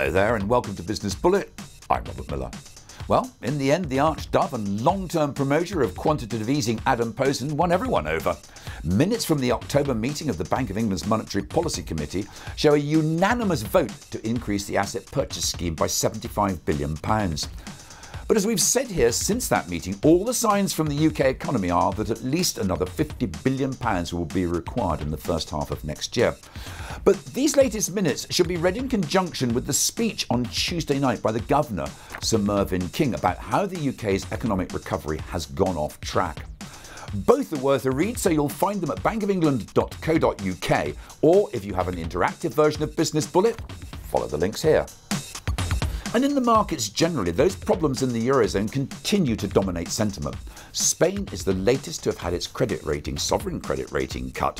Hello there and welcome to Business Bullet. I'm Robert Miller. Well, in the end, the archdove and long-term promoter of quantitative easing Adam Posen won everyone over. Minutes from the October meeting of the Bank of England's Monetary Policy Committee show a unanimous vote to increase the asset purchase scheme by £75 billion. But as we've said here since that meeting, all the signs from the UK economy are that at least another £50 billion will be required in the first half of next year. But these latest minutes should be read in conjunction with the speech on Tuesday night by the Governor, Sir Mervyn King, about how the UK's economic recovery has gone off track. Both are worth a read, so you'll find them at bankofengland.co.uk, or if you have an interactive version of Business Bullet, follow the links here. And in the markets generally, those problems in the Eurozone continue to dominate sentiment. Spain is the latest to have had its sovereign credit rating cut.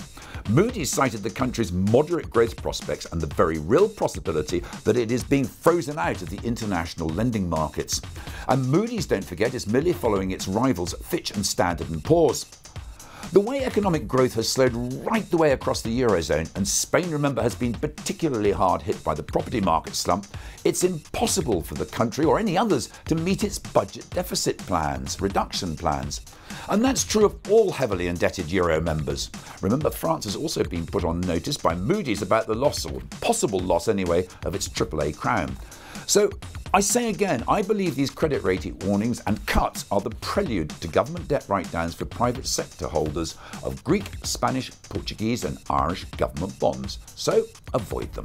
Moody's cited the country's moderate growth prospects and the very real possibility that it is being frozen out of the international lending markets. And Moody's, don't forget, is merely following its rivals Fitch and Standard & Poor's. The way economic growth has slowed right the way across the Eurozone, and Spain, remember, has been particularly hard hit by the property market slump, it's impossible for the country or any others to meet its budget deficit reduction plans. And that's true of all heavily indebted Euro members. Remember, France has also been put on notice by Moody's about the loss, or possible loss anyway, of its AAA crown. So, I say again, I believe these credit rating warnings and cuts are the prelude to government debt write-downs for private sector holders of Greek, Spanish, Portuguese and Irish government bonds. So, avoid them.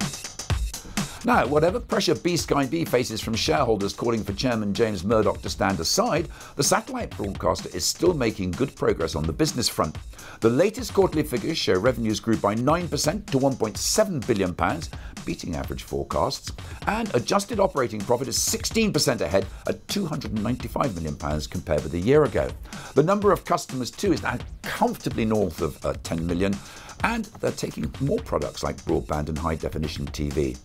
Now, whatever pressure BSkyB faces from shareholders calling for Chairman James Murdoch to stand aside, the satellite broadcaster is still making good progress on the business front. The latest quarterly figures show revenues grew by 9% to £1.7 billion, beating average forecasts, and adjusted operating profit is 16% ahead at £295 million compared with a year ago. The number of customers too is now comfortably north of 10 million, and they're taking more products like broadband and high-definition TV.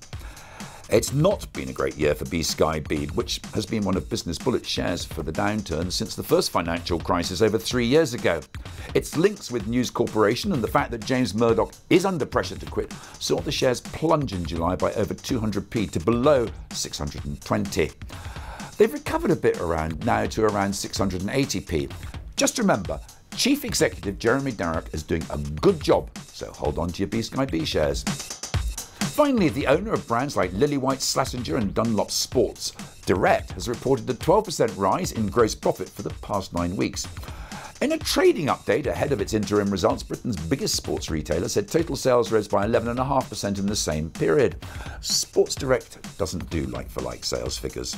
It's not been a great year for BSkyB, which has been one of Business Bullet's shares for the downturn since the first financial crisis over 3 years ago. Its links with News Corporation and the fact that James Murdoch is under pressure to quit saw the shares plunge in July by over 200p to below 620. They've recovered a bit now to around 680p. Just remember, Chief Executive Jeremy Darroch is doing a good job, so hold on to your BSkyB shares. Finally, the owner of brands like Lillywhite, Slazenger and Dunlop Sports Direct has reported a 12% rise in gross profit for the past 9 weeks. In a trading update ahead of its interim results, Britain's biggest sports retailer said total sales rose by 11.5% in the same period. Sports Direct doesn't do like-for-like sales figures.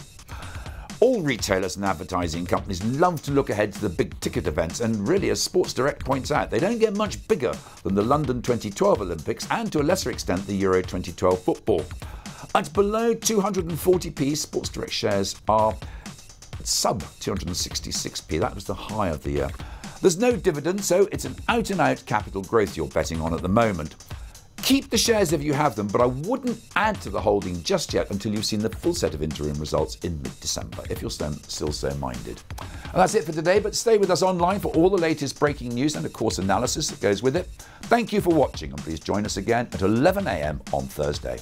All retailers and advertising companies love to look ahead to the big ticket events, and really, as Sports Direct points out, they don't get much bigger than the London 2012 Olympics and to a lesser extent the Euro 2012 football. At below 240p, Sports Direct shares are sub 266p. That was the high of the year. There's no dividend, so it's an out-and-out capital growth you're betting on at the moment. Keep the shares if you have them, but I wouldn't add to the holding just yet until you've seen the full set of interim results in mid-December, if you're still so minded. And that's it for today, but stay with us online for all the latest breaking news and, of course, analysis that goes with it. Thank you for watching, and please join us again at 11 a.m. on Thursday.